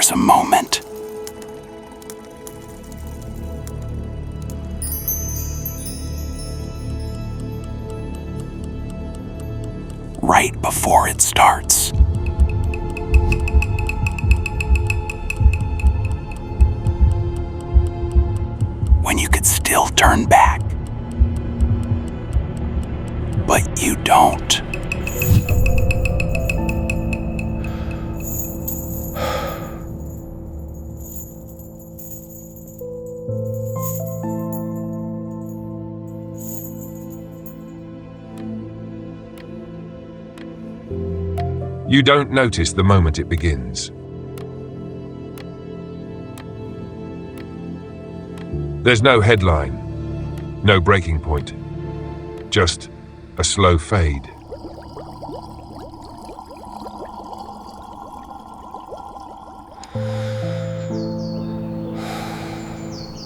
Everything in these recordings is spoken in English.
there's a moment. Right before it starts. When you could still turn back. But you don't. You don't notice the moment it begins. There's no headline, no breaking point, just a slow fade.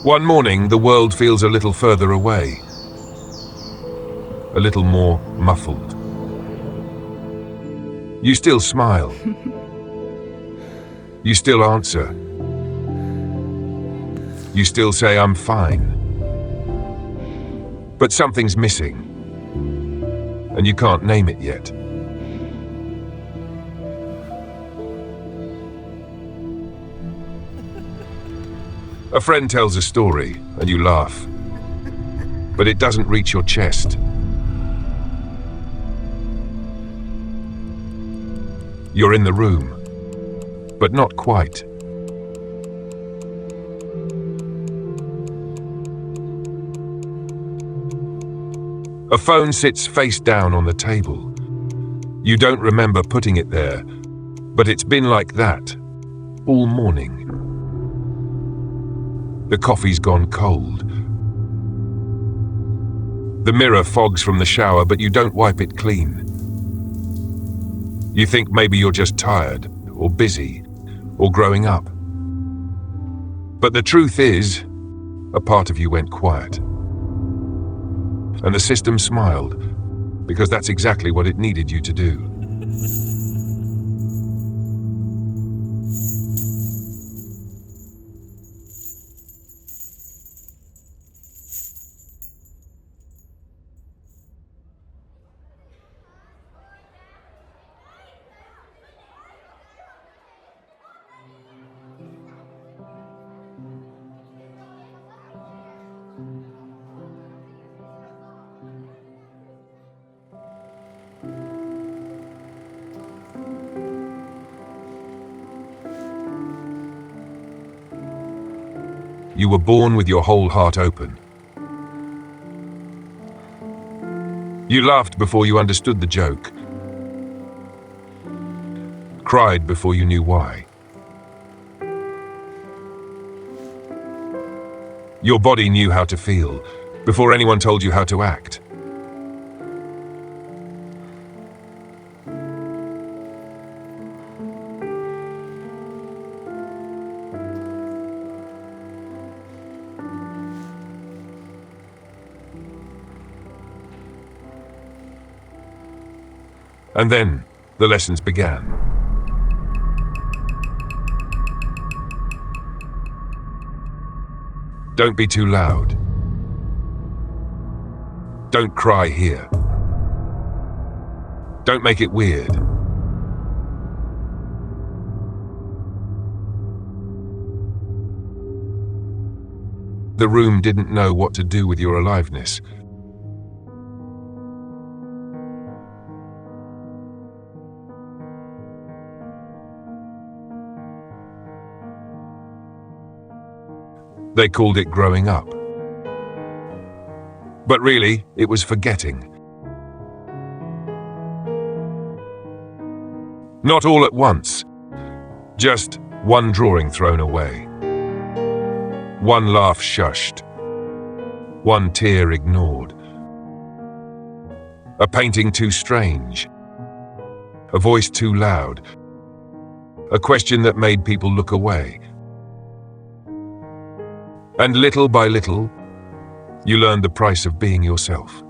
One morning, the world feels a little further away, a little more muffled. You still smile. You still answer. You still say, "I'm fine." But something's missing, and you can't name it yet. A friend tells a story, and you laugh, but it doesn't reach your chest. You're in the room, but not quite. A phone sits face down on the table. You don't remember putting it there, but it's been like that all morning. The coffee's gone cold. The mirror fogs from the shower, but you don't wipe it clean. You think maybe you're just tired, or busy, or growing up. But the truth is, a part of you went quiet. And the system smiled, because that's exactly what it needed you to do. You were born with your whole heart open. You laughed before you understood the joke. Cried before you knew why. Your body knew how to feel before anyone told you how to act. And then the lessons began. Don't be too loud. Don't cry here. Don't make it weird. The room didn't know what to do with your aliveness. They called it growing up. But really, it was forgetting. Not all at once. Just one drawing thrown away. One laugh shushed. One tear ignored. A painting too strange. A voice too loud. A question that made people look away. And little by little, you learned the price of being yourself.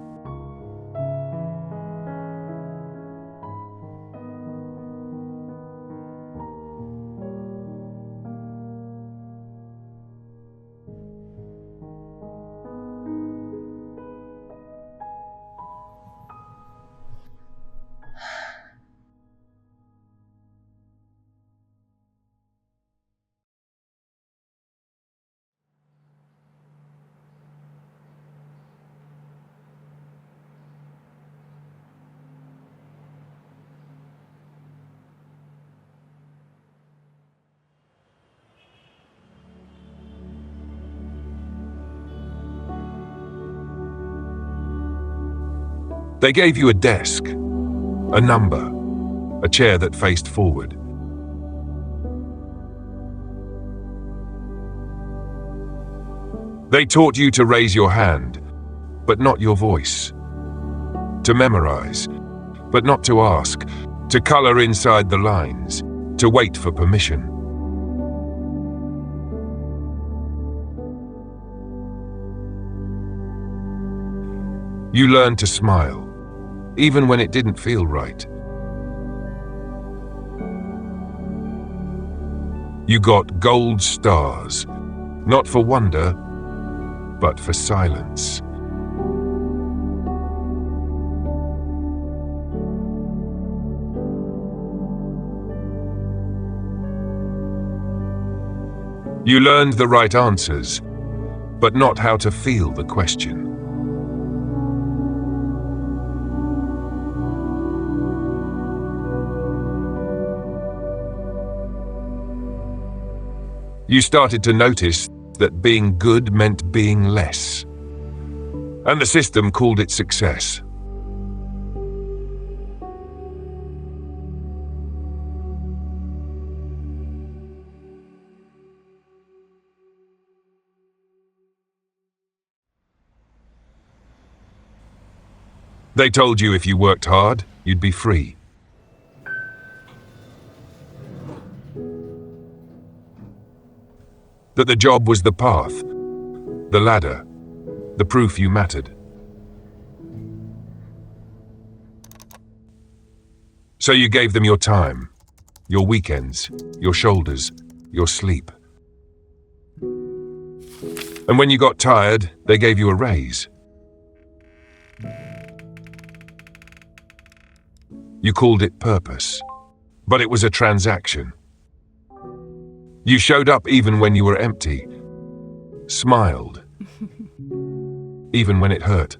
They gave you a desk, a number, a chair that faced forward. They taught you to raise your hand, but not your voice. To memorize, but not to ask. To color inside the lines. To wait for permission. You learned to smile, even when it didn't feel right. You got gold stars, not for wonder, but for silence. You learned the right answers, but not how to feel the question. You started to notice that being good meant being less, and the system called it success. They told you if you worked hard, you'd be free. That the job was the path, the ladder, the proof you mattered. So you gave them your time, your weekends, your shoulders, your sleep. And when you got tired, they gave you a raise. You called it purpose, but it was a transaction. You showed up even when you were empty, smiled, even when it hurt.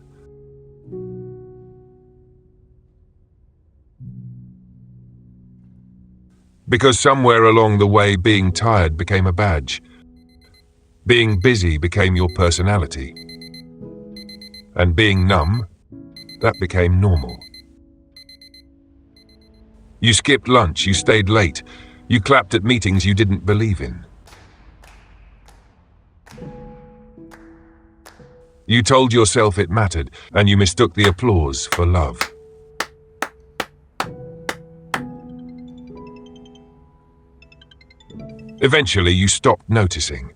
Because somewhere along the way, being tired became a badge. Being busy became your personality. And being numb, that became normal. You skipped lunch, you stayed late, you clapped at meetings you didn't believe in. You told yourself it mattered, and you mistook the applause for love. Eventually, you stopped noticing.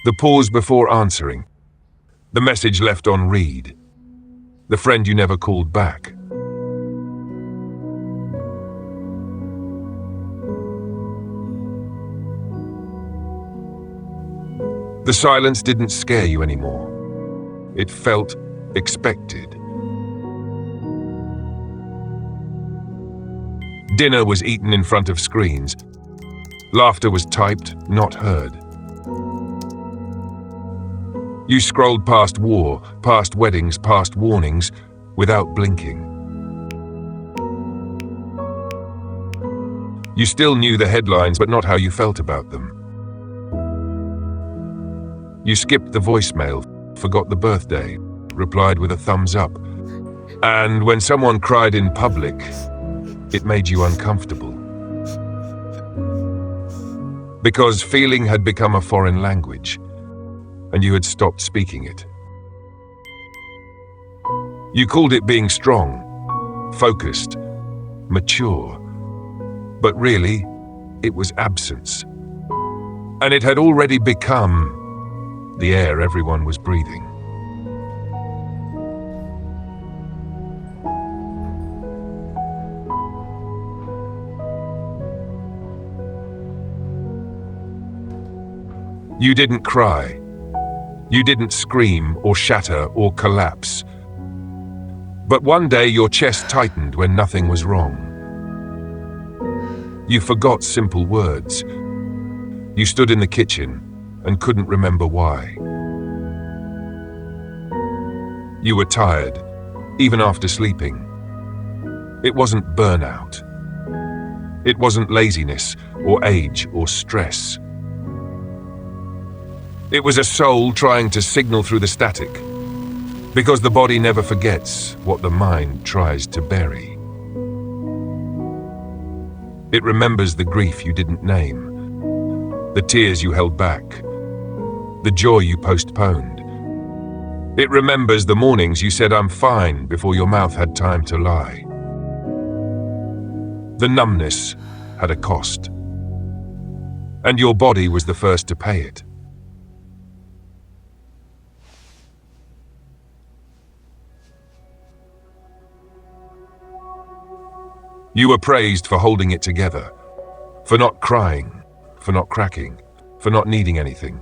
The pause before answering, the message left on read, the friend you never called back. The silence didn't scare you anymore. It felt expected. Dinner was eaten in front of screens. Laughter was typed, not heard. You scrolled past war, past weddings, past warnings, without blinking. You still knew the headlines, but not how you felt about them. You skipped the voicemail, forgot the birthday, replied with a thumbs up. And when someone cried in public, it made you uncomfortable. Because feeling had become a foreign language, and you had stopped speaking it. You called it being strong, focused, mature, but really, it was absence. And it had already become the air everyone was breathing. You didn't cry. You didn't scream or shatter or collapse. But one day your chest tightened when nothing was wrong. You forgot simple words. You stood in the kitchen and couldn't remember why. You were tired, even after sleeping. It wasn't burnout. It wasn't laziness or age or stress. It was a soul trying to signal through the static, Because the body never forgets what the mind tries to bury. It remembers the grief you didn't name, the tears you held back, the joy you postponed. It remembers the mornings you said "I'm fine" before your mouth had time to lie. The numbness had a cost, and your body was the first to pay it. You were praised for holding it together, for not crying, for not cracking, for not needing anything.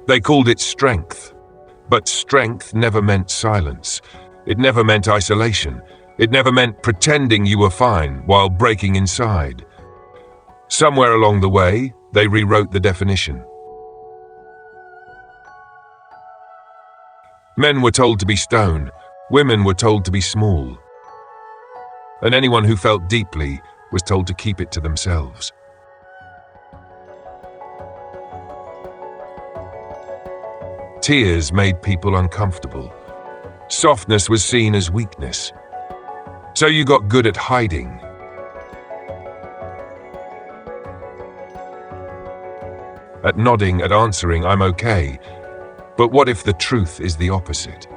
They called it strength, but strength never meant silence. It never meant isolation. It never meant pretending you were fine while breaking inside. Somewhere along the way, they rewrote the definition. Men were told to be stone, women were told to be small, and anyone who felt deeply was told to keep it to themselves. Tears made people uncomfortable. Softness was seen as weakness. So you got good at hiding. At nodding, at answering, "I'm okay." But what if the truth is the opposite?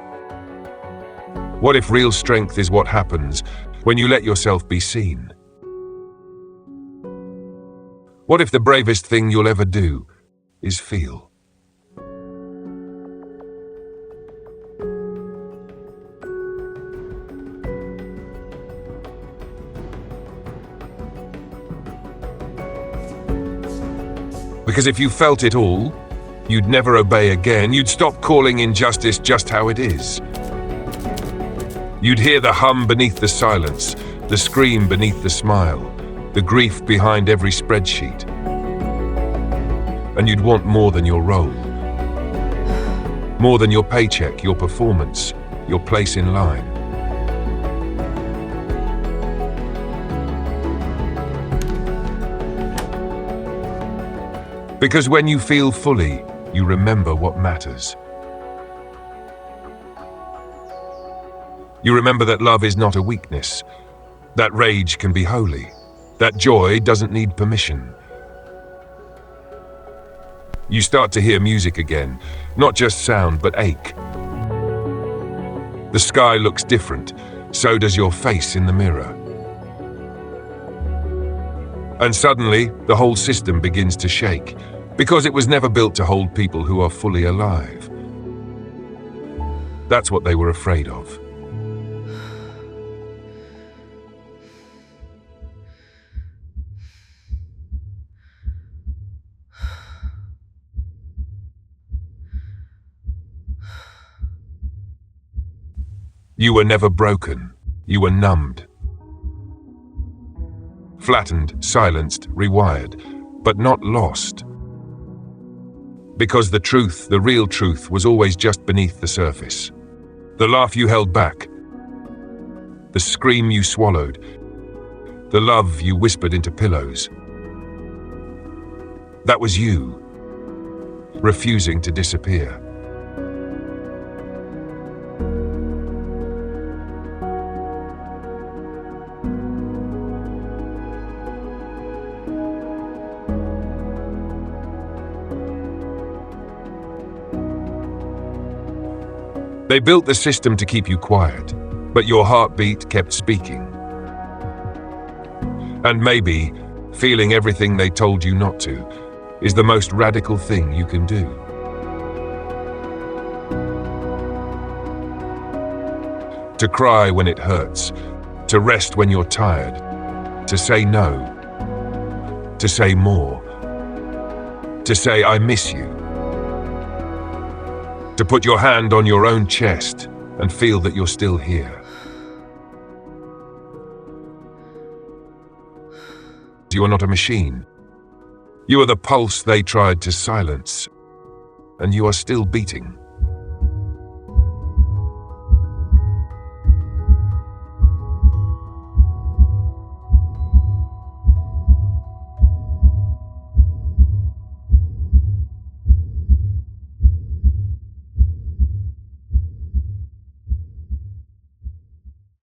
What if real strength is what happens when you let yourself be seen? What if the bravest thing you'll ever do is feel? Because if you felt it all, you'd never obey again. You'd stop calling injustice just how it is. You'd hear the hum beneath the silence, the scream beneath the smile, the grief behind every spreadsheet. And you'd want more than your role. More than your paycheck, your performance, your place in line. Because when you feel fully, you remember what matters. You remember that love is not a weakness, that rage can be holy, that joy doesn't need permission. You start to hear music again, not just sound but ache. The sky looks different, so does your face in the mirror. And suddenly, the whole system begins to shake, because it was never built to hold people who are fully alive. That's what they were afraid of. You were never broken. You were numbed. Flattened, silenced, rewired, but not lost. Because the truth, the real truth, was always just beneath the surface. The laugh you held back, the scream you swallowed, the love you whispered into pillows. That was you, refusing to disappear. They built the system to keep you quiet, but your heartbeat kept speaking. And maybe feeling everything they told you not to is the most radical thing you can do. To cry when it hurts, to rest when you're tired, to say no, to say more, to say "I miss you." To put your hand on your own chest and feel that you're still here. You are not a machine. You are the pulse they tried to silence, and you are still beating.